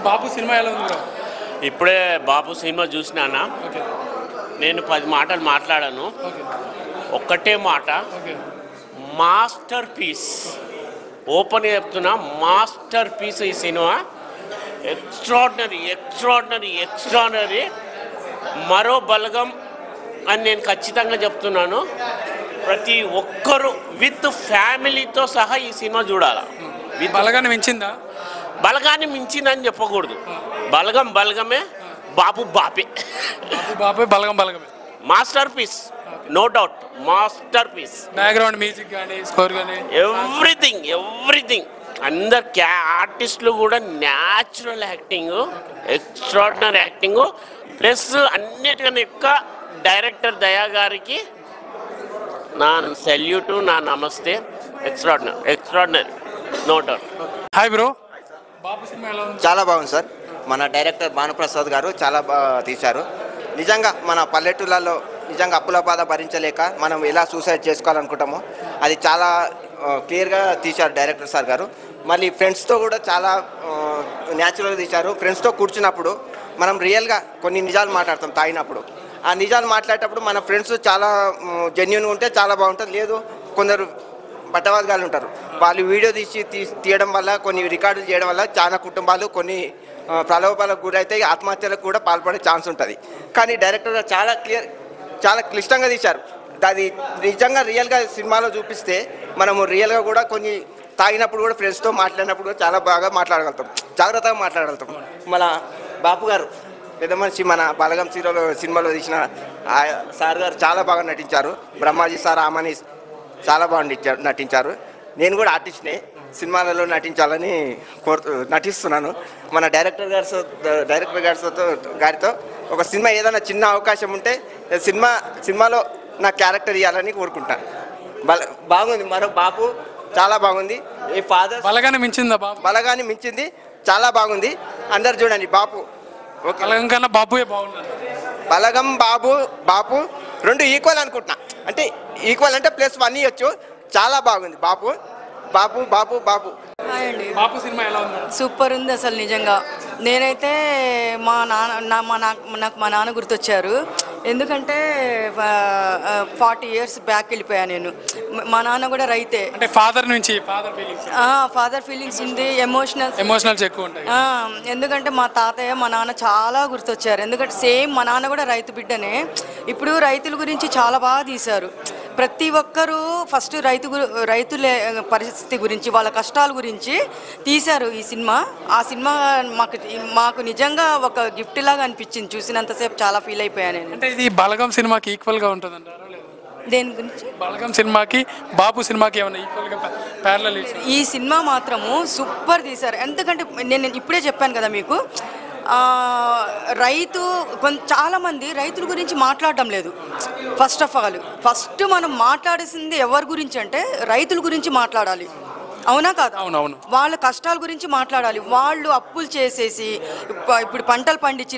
బాబు cinema ఎలా ఉంది bro? ఇప్పుడే బాబు సినిమా చూసినానా. నేను 10 మాటలు మాట్లాడాను. ఒక్కటే మాట, మాస్టర్ పీస్. ఓపెన్ చెప్తున్నా, మాస్టర్ పీస్ ఈ సినిమా. Extraordinary extraordinary extraordinary. మరో బలగం అని నేను ఖచ్చితంగా చెప్తున్నాను. ప్రతి ఒక్కరూ విత్ ఫ్యామిలీతో సహా ఈ సినిమా చూడాలి. బలగాన్ని మించిందా? బలగాన్ని మించిందని చెప్పకూడదు. బలగం బలగమే, బాబు బాపే. బాబే బలగం బలగమే. Masterpiece, no doubt, masterpiece. Background music కానీ స్కోర్ కానీ ఎవ్రీథింగ్ ఎవ్రీథింగ్. అందరు ఆర్టిస్టులు కూడా natural acting, extraordinary acting. Plus అన్నిటికన్నా ఎక్కువ డైరెక్టర్ దయా గారికి నా సెల్యూటు, నా namaste. Extraordinary extraordinary, no doubt. Hi bro, బాబు సినిమా ఎలా ఉంది? చాలా బాగుంది సార్. మన డైరెక్టర్ భానుప్రసాద్ గారు చాలా బాగా తీశారు. నిజంగా మన పల్లెటూళ్ళలో నిజంగా అప్పుల బాధ భరించలేక మనం ఎలా సూసైడ్ చేసుకోవాలనుకుంటామో అది చాలా క్లియర్గా తీశారు డైరెక్టర్ సార్ గారు. మళ్ళీ ఫ్రెండ్స్తో కూడా చాలా న్యాచురల్గా తీశారు. ఫ్రెండ్స్తో కూర్చున్నప్పుడు మనం రియల్గా కొన్ని నిజాలు మాట్లాడతాం తాగినప్పుడు. ఆ నిజాలు మాట్లాడేటప్పుడు మన ఫ్రెండ్స్ చాలా జెన్యున్గా ఉంటే చాలా బాగుంటుంది. లేదు కొందరు పట్టవాదిగాలు ఉంటారు, వాళ్ళు వీడియో తీయడం వల్ల, కొన్ని రికార్డులు చేయడం వల్ల చాలా కుటుంబాలు కొన్ని ప్రలోభాలకు గురైతే ఆత్మహత్యలకు కూడా పాల్పడే ఛాన్స్ ఉంటుంది. కానీ డైరెక్టర్ గారు చాలా క్లిష్టంగా తీశారు. అది నిజంగా రియల్గా సినిమాలో చూపిస్తే మనము రియల్గా కూడా కొన్ని తాగినప్పుడు కూడా ఫ్రెండ్స్తో మాట్లాడినప్పుడు కూడా చాలా బాగా మాట్లాడగలుగుతాం, జాగ్రత్తగా మాట్లాడగలుగుతాం. మన బాపు గారు పెద్ద మనిషి మన బలగం సినిమాలో తీసిన సార్ గారు చాలా బాగా నటించారు. బ్రహ్మాజీ సార్, ఆమని చాలా బాగా నటించారు. నేను కూడా ఆర్టిస్ట్నే, సినిమాలలో నటించాలని నటిస్తున్నాను. మన డైరెక్టర్ గారితో ఒక సినిమా ఏదైనా చిన్న అవకాశం ఉంటే సినిమాలో నా క్యారెక్టర్ ఇవ్వాలని కోరుకుంటాను. బాగుంది. మరో బాపు చాలా బాగుంది. ఈ ఫాదర్ బలగాన్ని మించిందా? బాబు బలగాన్ని మించింది, చాలా బాగుంది. అందరు చూడండి. బాపు ఓకే, బలగం కన్నా బాబుయే బాగుంది. బలగం బాపు రెండు ఈక్వల్ అనుకుంటున్నా. అంటే ఈక్వల్ అంటే +1 ఇవ్వచ్చు. చాలా బాగుంది. బాపు బాపు బాపు బాపు బాపు సినిమా ఎలా ఉంది? సూపర్ ఉంది అసలు. నిజంగా నేనైతే నాకు మా నాన్న గుర్తొచ్చారు. ఎందుకంటే 40 years బ్యాక్ వెళ్ళిపోయాను నేను. మా నాన్న కూడా రైతే. అంటే ఫాదర్ ఫీలింగ్స్ ఉంది, ఎమోషనల్స్ ఎక్కువ ఉంటాయి. ఎందుకంటే మా తాతయ్య మా నాన్న చాలా గుర్తొచ్చారు. ఎందుకంటే సేమ్ మా నాన్న కూడా రైతు బిడ్డనే. ఇప్పుడు రైతుల గురించి చాలా బాగా తీశారు. ప్రతి ఒక్కరూ ఫస్ట్ రైతుల పరిస్థితి గురించి, వాళ్ళ కష్టాల గురించి తీశారు ఈ సినిమా. ఆ సినిమా మాకు నిజంగా ఒక గిఫ్ట్ లాగా అనిపించింది. చూసినంతసేపు చాలా ఫీల్ అయిపోయాను నేను. అంటే ఇది బలగం సినిమాకి ఈక్వల్గా ఉంటుందంటారా? దేని గురించి? బలగం సినిమాకి బాబు సినిమాకి ఏమైనా ఈక్వల్గా ప్యారలల్? ఈ సినిమా మాత్రము సూపర్ తీశారు. ఎందుకంటే నేను ఇప్పుడే చెప్పాను కదా మీకు, చాలామంది రైతుల గురించి మాట్లాడడం లేదు. ఫస్ట్ మనం మాట్లాడాల్సింది ఎవరి గురించి అంటే రైతుల గురించి మాట్లాడాలి. అవునా కాదు? అవునవును. వాళ్ళ కష్టాల గురించి మాట్లాడాలి. వాళ్ళు అప్పులు చేసేసి ఇప్పుడు పంటలు పండించి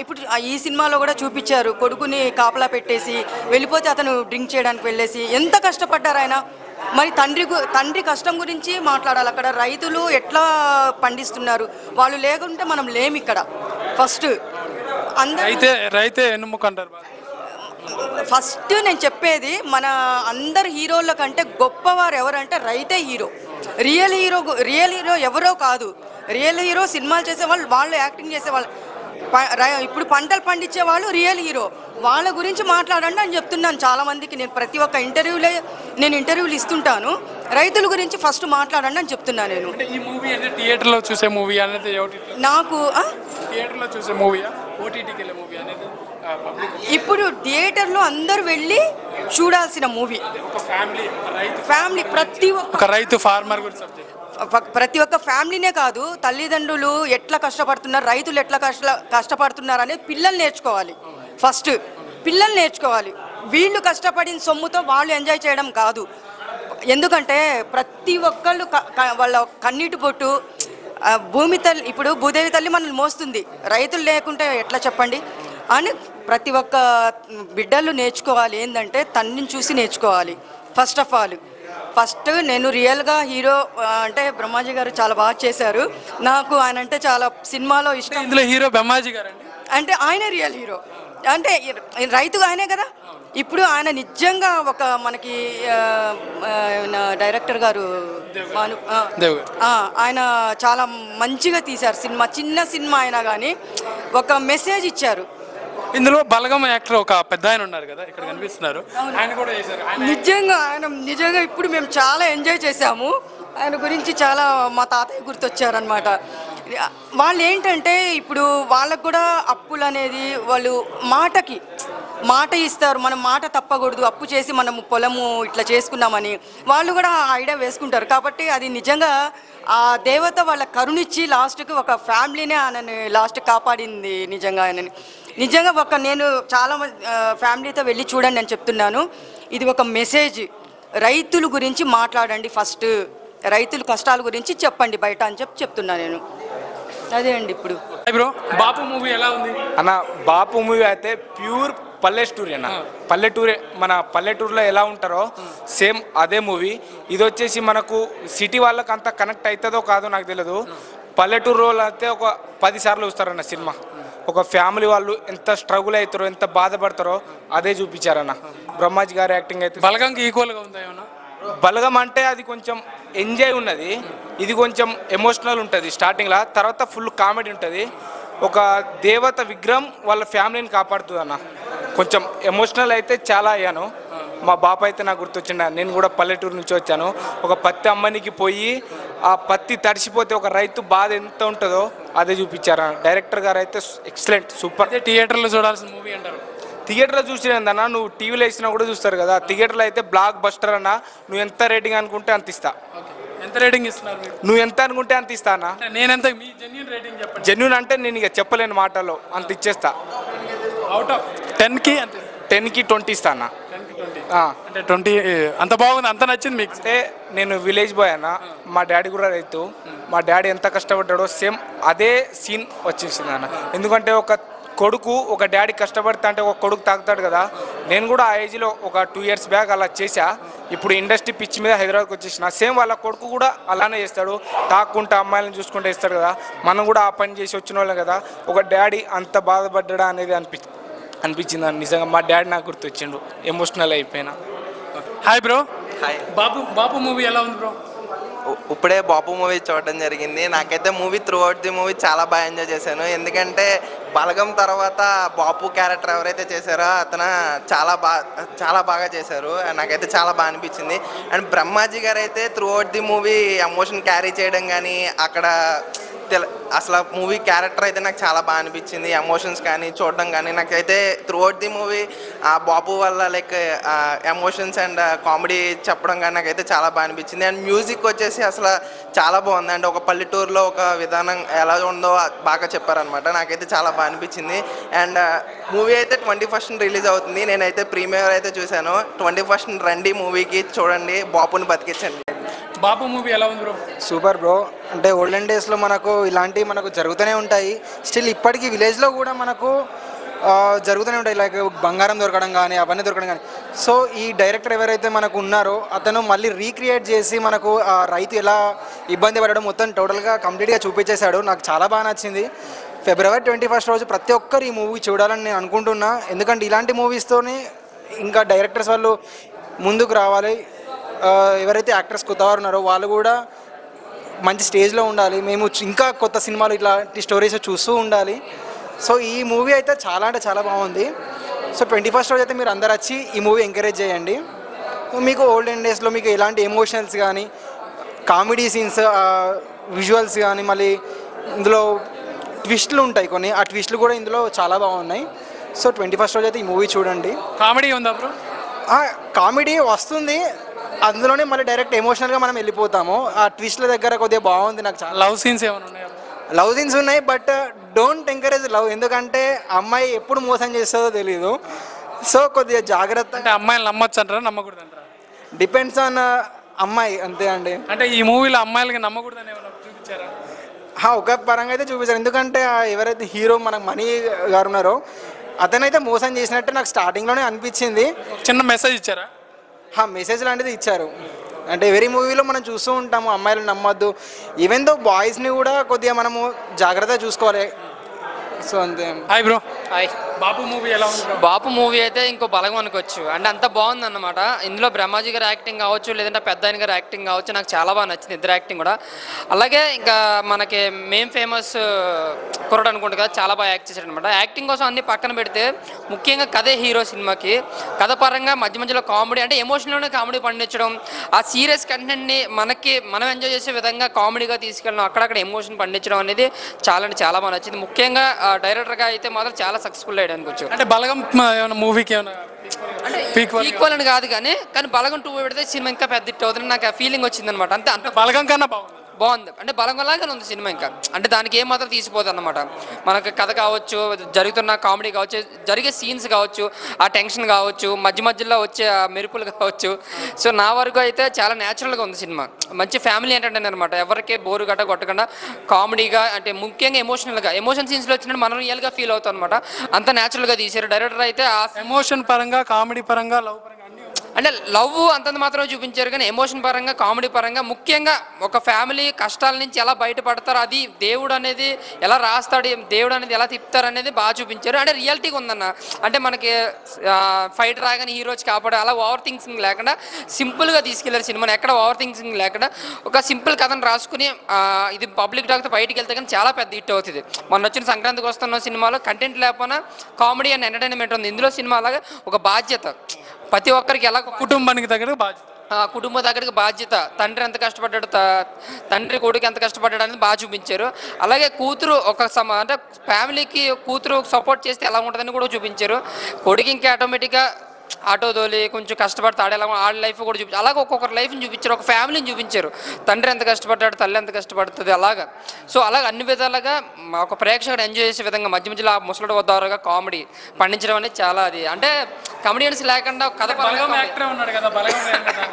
ఇప్పుడు ఈ సినిమాలో కూడా చూపించారు, కొడుకుని కాపలా పెట్టేసి వెళ్ళిపోతే అతను డ్రింక్ చేయడానికి వెళ్ళేసి ఎంత కష్టపడ్డారు ఆయన. మరి తండ్రి కష్టం గురించి మాట్లాడాలి. అక్కడ రైతులు ఎట్లా పండిస్తున్నారు, వాళ్ళు లేకుంటే మనం లేము ఇక్కడ. ఫస్ట్ రైతే ఎన్నుముక అంటారు. ఫస్ట్ నేను చెప్పేది, మన అందరు హీరోల కంటే గొప్పవారు ఎవరంటే రైతే హీరో. రియల్ హీరో ఎవరో కాదు. రియల్ హీరో సినిమాలు చేసేవాళ్ళు, వాళ్ళు యాక్టింగ్ చేసేవాళ్ళు. ఇప్పుడు పంటలు పండించే వాళ్ళు రియల్ హీరో. వాళ్ళ గురించి మాట్లాడండి అని చెప్తున్నాను చాలామందికి. నేను ప్రతి ఒక్క ఇంటర్వ్యూలు ఇస్తుంటాను. రైతుల గురించి ఫస్ట్ మాట్లాడండి అని చెప్తున్నాను నేను. ఈ మూవీ అంటే థియేటర్లో చూసే మూవీ అనేది నాకు థియేటర్లో చూసే మూవీ, ఓటీటీకి వెళ్ళే మూవీ అనేది ఇప్పుడు థియేటర్లో అందరు వెళ్ళి చూడాల్సిన మూవీ. ఫ్యామిలీ రైతు ఫార్మర్ గురించి ప్రతి ఒక్క ఫ్యామిలీనే కాదు, తల్లిదండ్రులు ఎట్లా కష్టపడుతున్నారు, రైతులు ఎట్లా కష్టపడుతున్నారు అనేది పిల్లలు నేర్చుకోవాలి. ఫస్ట్ పిల్లలు నేర్చుకోవాలి. వీళ్ళు కష్టపడిన సొమ్ముతో వాళ్ళు ఎంజాయ్ చేయడం కాదు. ఎందుకంటే ప్రతి ఒక్కళ్ళు వాళ్ళ కన్నీటి పొట్టు భూమి తల్లి, ఇప్పుడు భూదేవి తల్లి మనల్ని మోస్తుంది. రైతులు లేకుంటే ఎట్లా చెప్పండి అని ప్రతి ఒక్క బిడ్డలు నేర్చుకోవాలి. ఏంటంటే తండ్రిని చూసి నేర్చుకోవాలి. ఫస్ట్ ఆఫ్ ఆల్ ఫస్ట్ నేను రియల్గా హీరో అంటే బ్రహ్మాజీ గారు చాలా బాగా చేశారు. నాకు ఆయన అంటే చాలా సినిమాలో ఇష్టం. ఇందులో హీరో బ్రహ్మాజీ గారు అండి. అంటే ఆయన రియల్ హీరో, అంటే రైతుగా ఆయనే కదా. ఇప్పుడు ఆయన నిజంగా ఒక మనకి డైరెక్టర్ గారు ఆయన చాలా మంచిగా తీశారు సినిమా. చిన్న సినిమా అయినా కానీ ఒక మెసేజ్ ఇచ్చారు. ఇందులో బలగం యాక్టర్ ఒక పెద్ద ఆయన ఉన్నారు కదా, ఇక్కడ కనిపిస్తున్నారు, ఆయన కూడా చేశారు. నిజంగా ఇప్పుడు మేము చాలా ఎంజాయ్ చేసాము. ఆయన గురించి చాలా మా తాతయ్య గుర్తొచ్చారనమాట. వాళ్ళు ఏంటంటే ఇప్పుడు వాళ్ళకు కూడా అప్పులు అనేది వాళ్ళు మాట ఇస్తారు, మనం మాట తప్పకూడదు, అప్పు చేసి మనము పొలము ఇట్లా చేసుకున్నామని వాళ్ళు కూడా ఐడియా వేసుకుంటారు. కాబట్టి అది నిజంగా ఆ దేవత వాళ్ళ కరుణిచ్చి లాస్ట్కి ఒక ఫ్యామిలీనే ఆయనని లాస్ట్ కాపాడింది. నిజంగా నేను చాలా ఫ్యామిలీతో వెళ్ళి చూడండి నేను చెప్తున్నాను. ఇది ఒక మెసేజ్. రైతుల గురించి మాట్లాడండి, ఫస్ట్ రైతుల కష్టాల గురించి చెప్పండి బయట అని చెప్తున్నాను నేను. అదే అండి. ఇప్పుడు బ్రో బాపు మూవీ ఎలా ఉంది అన్న? బాపు మూవీ అయితే ప్యూర్ పల్లె స్టోరీ అన్న. పల్లెటూరే, మన పల్లెటూరులో ఎలా ఉంటారో సేమ్ అదే మూవీ. ఇది వచ్చేసి మనకు సిటీ వాళ్ళకి అంత కనెక్ట్ అవుతుందో కాదో నాకు తెలియదు. పల్లెటూరు వాళ్ళు అయితే ఒక 10 సార్లు చూస్తారన్న సినిమా. ఒక ఫ్యామిలీ వాళ్ళు ఎంత స్ట్రగుల్ అవుతారో, ఎంత బాధపడతారో అదే చూపించారన్న. బ్రహ్మాజీ గారి యాక్టింగ్ అయితే బలగంకి ఈక్వల్గా ఉందా ఏమన్నా? బలగం అంటే అది కొంచెం ఎంజాయ్ ఉన్నది, ఇది కొంచెం ఎమోషనల్ ఉంటుంది స్టార్టింగ్లో, తర్వాత ఫుల్ కామెడీ ఉంటుంది. ఒక దేవత విగ్రహం వాళ్ళ ఫ్యామిలీని కాపాడుతుంది అన్న. కొంచెం ఎమోషనల్ అయితే చాలా అయ్యాను. మా బాప అయితే నాకు గుర్తొచ్చిండ. నేను కూడా పల్లెటూరు నుంచి వచ్చాను. ఒక పత్తి అమ్మనికి పోయి ఆ పత్తి తడిసిపోతే ఒక రైతు బాధ ఎంత ఉంటుందో అదే చూపించారు. డైరెక్టర్ గారు అయితే ఎక్సలెంట్, సూపర్. థియేటర్లో చూడాల్సిన మూవీ అంటారు. థియేటర్లో చూసినదన్నా, నువ్వు టీవీలో వేసినా కూడా చూస్తారు కదా. థియేటర్లో అయితే బ్లాక్ బస్టర్ అన్న. నువ్వు ఎంత రేటింగ్ అనుకుంటే అంత ఇస్తా. ఎంత రేటింగ్ ఇస్తున్నారు మీరు? నువ్వు ఎంత అనుకుంటే అంత ఇస్తా అన్న. నేనెంత, మీ జెన్యూన్ రేటింగ్ చెప్పండి. జెన్యూన్ అంటే నేను ఇక చెప్పలేని మాటల్లో అంత ఇచ్చేస్తా. అవుట్ ఆఫ్ 10కి అంత 10కి 20 ఇస్తా అన్న. 10కి 20 అంటే 20 అంత బాగుంది, అంత నచ్చింది మీకు? అంటే నేను విలేజ్ బాయ్ అన్న. మా డాడీ కూడా రైతు. మా డాడీ ఎంత కష్టపడ్డాడో సేమ్ అదే సీన్ వచ్చేసింది అన్న. ఎందుకంటే ఒక కొడుకు ఒక డాడీ కష్టపడితే అంటే ఒక కొడుకు తాగుతాడు కదా. నేను కూడా ఆ ఏజ్లో ఒక 2 years బ్యాక్ అలా చేశా. ఇప్పుడు ఇండస్ట్రీ పిచ్చి మీద హైదరాబాద్కి వచ్చేసిన. సేమ్ వాళ్ళ కొడుకు కూడా అలానే చేస్తాడు, తాక్కుంటా అమ్మాయిలను చూసుకుంటూ ఇస్తాడు కదా. మనం కూడా ఆ పని చేసి వచ్చిన వాళ్ళం కదా. ఒక డాడీ అంత బాధపడ్డా అనేది అనిపించింది అని. నిజంగా మా డాడీ నాకు గుర్తొచ్చిండు, ఎమోషనల్ అయిపోయినా. Hi bro. హాయ్. బాపు మూవీ ఎలా ఉంది బ్రో? ఇప్పుడే బాపు మూవీ చూడడం జరిగింది. నాకైతే movie through out the movie చాలా బాగా ఎంజాయ్ చేశాను. ఎందుకంటే బలగం తర్వాత బాపు క్యారెక్టర్ ఎవరైతే చేశారో అతను చాలా బాగా చేశారు. నాకైతే చాలా బాగా అనిపించింది. అండ్ బ్రహ్మాజీ గారు అయితే through out the movie emotion carry చేయడం కానీ అక్కడ అసలు మూవీ క్యారెక్టర్ అయితే నాకు చాలా బాగా అనిపించింది. ఎమోషన్స్ కానీ చూడడం కానీ నాకైతే త్రూ అవుట్ ది మూవీ ఆ బాపు వల్ల లైక్ ఎమోషన్స్ అండ్ కామెడీ చెప్పడం కానీ నాకైతే చాలా బాగా అనిపించింది. అండ్ మ్యూజిక్ వచ్చేసి అసలు చాలా బాగుంది. అండ్ ఒక పల్లెటూరులో ఒక విధానం ఎలా ఉందో బాగా చెప్పారనమాట. నాకైతే చాలా బాగా అనిపించింది. అండ్ మూవీ అయితే 21st రిలీజ్ అవుతుంది. నేనైతే ప్రీమియర్ అయితే చూశాను. 21st రండి మూవీకి, చూడండి, బాపుని బతికించండి. బాపు మూవీ ఎలా ఉంది బ్రో? Super bro. అంటే ఓల్డెన్ డేస్లో మనకు ఇలాంటివి మనకు జరుగుతూనే ఉంటాయి. స్టిల్ ఇప్పటికీ విలేజ్లో కూడా మనకు జరుగుతూనే ఉంటాయి. లైక్ బంగారం దొరకడం కానీ అవన్నీ దొరకడం కానీ. సో ఈ డైరెక్టర్ ఎవరైతే మనకు ఉన్నారో అతను మళ్ళీ రీక్రియేట్ చేసి మనకు ఆ రైతు ఎలా ఇబ్బంది పడడం మొత్తం టోటల్గా కంప్లీట్గా చూపించేశాడు. నాకు చాలా బాగా నచ్చింది. February 21st రోజు ప్రతి ఒక్కరు ఈ మూవీ చూడాలని నేను అనుకుంటున్నా. ఎందుకంటే ఇలాంటి మూవీస్తోనే ఇంకా డైరెక్టర్స్ వాళ్ళు ముందుకు రావాలి. ఎవరైతే యాక్టర్స్ కొత్తవారు ఉన్నారో వాళ్ళు కూడా మంచి స్టేజ్లో ఉండాలి. మేము ఇంకా కొత్త సినిమాలు ఇట్లాంటి స్టోరీస్ చూస్తూ ఉండాలి. సో ఈ మూవీ అయితే చాలా అంటే చాలా బాగుంది. సో 21st రోజు అయితే మీరు అందరు వచ్చి ఈ మూవీ ఎంకరేజ్ చేయండి. మీకు ఓల్డెన్ డేస్లో మీకు ఎలాంటి ఎమోషనల్స్ కానీ కామెడీ సీన్స్ విజువల్స్ కానీ మళ్ళీ ఇందులో ట్విస్ట్లు ఉంటాయి కొన్ని. ఆ ట్విస్ట్లు కూడా ఇందులో చాలా బాగున్నాయి. సో 21st రోజు అయితే ఈ మూవీ చూడండి. కామెడీ ఉందా బ్రో? కామెడీ వస్తుంది, అందులోనే మళ్ళీ డైరెక్ట్ ఎమోషనల్గా మనం వెళ్ళిపోతాము. ఆ ట్విస్ట్ల దగ్గర కొద్దిగా బాగుంది. నాకు చాలా లవ్ సీన్స్ ఏమైనా ఉన్నాయా? లవ్ సీన్స్ ఉన్నాయి, బట్ డోంట్ ఎంకరేజ్ లవ్. ఎందుకంటే అమ్మాయి ఎప్పుడు మోసం చేస్తుందో తెలియదు. సో కొద్దిగా జాగ్రత్త. అంటే అమ్మాయిలు నమ్మొచ్చు అంటారా, నమ్మకూడదు అంటారా? డిపెండ్స్ ఆన్ అమ్మాయి, అంతే అండి. అంటే ఈ మూవీలో అమ్మాయిలకి నమ్మకూడదని ఏమైనా చూపించారా? ఒక పరంగా అయితే చూపించారు. ఎందుకంటే ఎవరైతే హీరో మనకు మనీ గారు ఉన్నారో అతనైతే మోసం చేసినట్టు నాకు స్టార్టింగ్లోనే అనిపించింది. చిన్న మెసేజ్ ఇచ్చారా? మెసేజ్ లాంటిది ఇచ్చారు. అంటే ఎవరీ మూవీలో మనం చూస్తూ ఉంటాము అమ్మాయిలు నమ్మొద్దు, ఈవెన్ దో బాయ్స్ని కూడా కొద్దిగా మనము జాగ్రత్తగా చూసుకోవాలి. సో అంతే. Hi bro. హాయ్. బాపు మూవీ ఎలా ఉంది? బాపు మూవీ అయితే ఇంకో బలం అనుకోవచ్చు. అంటే అంత బాగుంది అన్నమాట. ఇందులో బ్రహ్మాజీ గారి యాక్టింగ్ కావచ్చు, లేదంటే పెద్ద ఆయన గారి యాక్టింగ్ కావచ్చు, నాకు చాలా బాగా నచ్చింది ఇద్దరు యాక్టింగ్ కూడా. అలాగే ఇంకా మనకి మేం ఫేమస్ కుర్రాడు అనుకుంటు కదా, చాలా బాగా యాక్ట్ చేశాడు అనమాట. యాక్టింగ్ కోసం అన్ని పక్కన పెడితే ముఖ్యంగా కథే హీరో సినిమాకి. కథ పరంగా మధ్య మధ్యలో కామెడీ, అంటే ఎమోషనల్లోనే కామెడీ పండించడం, ఆ సీరియస్ కంటెంట్ని మనం ఎంజాయ్ చేసే విధంగా కామెడీగా తీసుకెళ్ళడం, అక్కడక్కడ ఎమోషన్ పండించడం అనేది చాలా బాగా నచ్చింది. ముఖ్యంగా డైరెక్టర్గా అయితే మాత్రం చాలా సక్సెస్ఫుల్ అయ్యాడు అనుకోవచ్చు. అంటే బలగం ఏమైనా మూవీకి ఏమైనా అంటే ఈక్వల్ అని కాదు కానీ బలగం 2 పెడితే సినిమా ఇంకా పెద్ద హిట్ అవుతుంది నాకు ఆ ఫీలింగ్ వచ్చింది అనమాట. అంతే బలగం కన్నా బాగుంది. అంటే బలంగానే ఉంది సినిమా. ఇంకా అంటే దానికి ఏమాత్రం తీసిపోతుంది అనమాట. మనకు కథ కావచ్చు, జరుగుతున్న కామెడీ కావచ్చు, జరిగే సీన్స్ కావచ్చు, ఆ టెన్షన్ కావచ్చు, మధ్యలో వచ్చే ఆ మెరుపులు కావచ్చు. సో నా వరకు అయితే చాలా న్యాచురల్గా ఉంది సినిమా. మంచి ఫ్యామిలీ ఎంటర్టైనర్ అనమాట. ఎవరికే బోరు కొట్టకుండా కామెడీగా, అంటే ముఖ్యంగా ఎమోషన్ సీన్స్లో వచ్చినట్టు మనం రియల్గా ఫీల్ అవుతాం అనమాట. అంత న్యాచురల్గా తీశారు డైరెక్టర్ అయితే. ఆ ఎమోషన్ పరంగా, కామెడీ పరంగా, లవ్ పరంగా అంటే లవ్ అంతంత మాత్రమే చూపించారు కానీ ఎమోషన్ పరంగా, కామెడీ పరంగా, ముఖ్యంగా ఒక ఫ్యామిలీ కష్టాల నుంచి ఎలా బయటపడతారు, అది దేవుడు అనేది ఎలా రాస్తాడు, దేవుడు అనేది ఎలా తిప్పుతారు అనేది బాగా చూపించారు. అంటే రియాలిటీగా ఉందన్న. అంటే మనకి ఫైట్ రాగానే హీరోస్ కాపాడే అలా ఓవర్ థింకింగ్ లేకుండా సింపుల్గా తీసుకెళ్లారు సినిమాని. ఎక్కడ ఓవర్ థింకింగ్ లేకుండా ఒక సింపుల్ కథను రాసుకుని ఇది పబ్లిక్ టాక్తో బయటికి వెళ్తే కానీ చాలా పెద్ద హిట్ అవుతుంది. మొన్న వచ్చిన సంక్రాంతికి వస్తున్న సినిమాలో కంటెంట్ లేకపోయినా కామెడీ అండ్ ఎంటర్టైన్మెంట్ ఉంది. ఇందులో సినిమా అలాగే ఒక బాధ్యత, ప్రతి ఒక్కరికి ఎలా కుటుంబానికి దగ్గర బాధ్యత, కుటుంబం దగ్గరికి బాధ్యత, తండ్రి ఎంత కష్టపడ్డాడు, తండ్రి కొడుకు ఎంత కష్టపడ్డాడు అనేది బాగా చూపించారు. అలాగే కూతురు అంటే ఫ్యామిలీకి కూతురు సపోర్ట్ చేస్తే ఎలా ఉంటుందని కూడా చూపించారు. కొడుకు ఇంకా ఆటోమేటిక్గా ఆటో తోలి కొంచెం కష్టపడతాడు, ఎలా ఆడ లైఫ్ కూడా చూపించారు. అలాగే ఒక్కొక్కరు లైఫ్ని చూపించారు, ఒక ఫ్యామిలీని చూపించారు. తండ్రి ఎంత కష్టపడ్డాడు, తల్లి ఎంత కష్టపడుతుంది అలాగా. సో అలాగే అన్ని విధాలుగా ఒక ప్రేక్షకుడు ఎంజాయ్ చేసే విధంగా మధ్యలో ఆ ముసలుడు వద్దరుగా కామెడీ పండించడం అనేది చాలా అది. అంటే కామెడియన్స్ లేకుండా కథ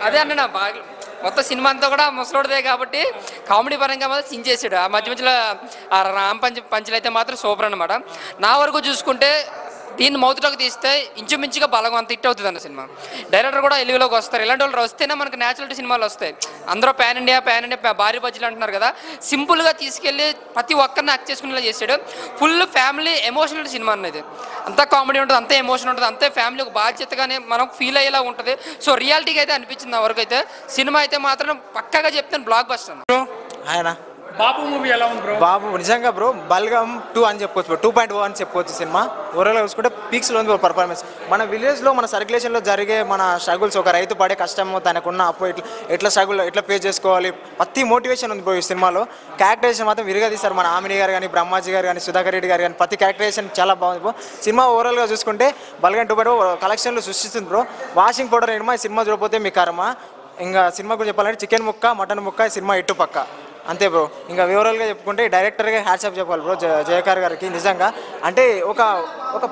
అదే అన్న బాగా మొత్తం సినిమా అంతా కూడా ముసలోడిదే కాబట్టి కామెడీ పరంగా మాత్రం సించేసాడు. ఆ మధ్యలో ఆ రామ్ పంచులు అయితే మాత్రం సూపర్ అనమాట. నా వరకు చూసుకుంటే దీన్ని మౌతులోకి తీస్తే ఇంచుమించుగా బలంగా అంత హిట్ అవుతుంది అన్న సినిమా. డైరెక్టర్ కూడా ఎలుగులోకి వస్తారు. ఇలాంటి వాళ్ళు వస్తేనే మనకు న్యాచురల్ సినిమాలు వస్తాయి. అందరూ ప్యాన్ ఇండియా భారీ బడ్జెట్లు అంటున్నారు కదా, సింపుల్గా తీసుకెళ్ళి ప్రతి ఒక్కరిని యాక్ట్ చేసుకునేలా చేశాడు. ఫుల్ ఫ్యామిలీ ఎమోషనల్ సినిమా అనేది. అంతా కామెడీ ఉంటుంది, అంతే ఎమోషన్ ఉంటుంది, అంతే ఫ్యామిలీ ఒక బాధ్యతగానే మనకు ఫీల్ అయ్యేలా ఉంటుంది. సో రియాలిటీగా అయితే అనిపించింది నా వరకు అయితే. సినిమా అయితే మాత్రం పక్కాగా చెప్తాను బ్లాక్ బస్టర్ అన్న. ఆయన బాపు మూవీ ఎలా ఉంది బ్రో? బాబు నిజంగా బ్రో బల్గం 2 అని చెప్పుకోవచ్చు బ్రో, 2.0 అని చెప్పుకోవచ్చు. సినిమా ఓవరాల్గా చూసుకుంటే పీక్స్లో ఉంది పర్ఫార్మెన్స్. మన విలేజ్లో మన సర్క్యులేషన్లో జరిగే మన స్ట్రగుల్స్, ఒక రైతు పడే కష్టము, తనకున్న అప్పు ఎట్లా స్ట్రగుల్ ఎట్లా ఫేస్ చేసుకోవాలి, ప్రతి మోటివేషన్ ఉంది బ్రో ఈ సినిమాలో. క్యారెక్టరైజేషన్ మాత్రం విరిగా తీస్తారు. మన ఆమిని గారు కానీ, బ్రహ్మాజీ గారు కానీ, సుధాకర్ రెడ్డి గారు కానీ, ప్రతి క్యారెక్టరైజేషన్ చాలా బాగుంది బ్రో. సినిమా ఓవరాల్గా చూసుకుంటే బల్గం 2.0 కలెక్షన్లు సృష్టిస్తుంది బ్రో. వాషింగ్ పౌడర్ ఏమో ఈ సినిమా చూడకపోతే మీ కర్మ. ఇంకా సినిమా గురించి చెప్పాలంటే చికెన్ ముక్క, మటన్ ముక్క, సినిమా ఇట్టు పక్క అంతే బ్రో. ఇంకా వివరాలుగా చెప్పుకుంటే డైరెక్టర్గా హ్యాట్సాప్ చెప్పాలి బ్రో జయకార్ గారికి. నిజంగా అంటే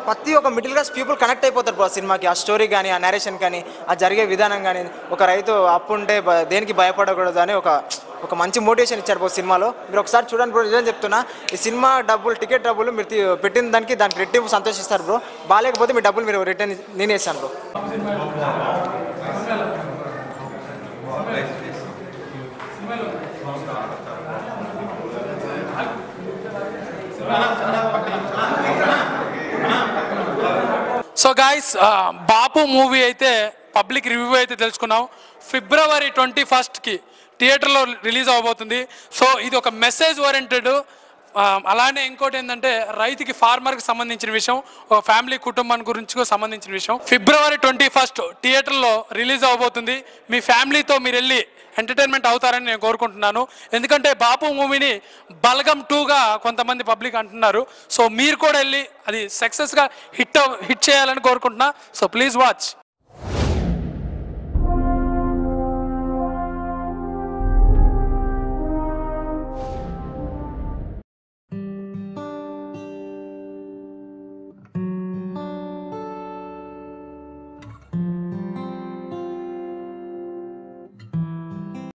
ప్రతి ఒక్క మిడిల్ క్లాస్ పీపుల్ కనెక్ట్ అయిపోతారు బ్రో సినిమాకి. ఆ స్టోరీ కానీ, ఆ నేరేషన్ కానీ, ఆ జరిగే విధానం కానీ, ఒక రైతు అప్పు ఉంటే దేనికి భయపడకూడదు అని ఒక మంచి మోటివేషన్ ఇచ్చారు బ్రో సినిమాలో. మీరు ఒకసారి చూడండి బ్రో, నిజం చెప్తున్నా. ఈ సినిమా టికెట్ డబ్బులు మీరు పెట్టిన దానికి రెట్టింపు సంతోషిస్తారు బ్రో. బాగాలేకపోతే మీ డబ్బులు మీరు రిటర్న్ నేనే ఇస్తాను బ్రో. సో గైస్, బాపు మూవీ అయితే పబ్లిక్ రివ్యూ అయితే తెలుసుకున్నాం. February 21st థియేటర్లో రిలీజ్ అవబోతుంది. సో ఇది ఒక మెసేజ్ ఓరియంటెడ్. అలానే ఇంకోటి ఏంటంటే రైతుకి, ఫార్మర్కి సంబంధించిన విషయం, ఒక ఫ్యామిలీ కుటుంబానికి గురించి సంబంధించిన విషయం. February 21st థియేటర్లో రిలీజ్ అవబోతుంది. మీ ఫ్యామిలీతో మీరు వెళ్ళి ఎంటర్టైన్మెంట్ అవుతారని నేను కోరుకుంటున్నాను. ఎందుకంటే బాపు మూవీని బల్గం 2గా కొంతమంది పబ్లిక్ అంటున్నారు. సో మీరు కూడా వెళ్ళి అది సక్సెస్గా హిట్ చేయాలని కోరుకుంటున్నా. So please watch.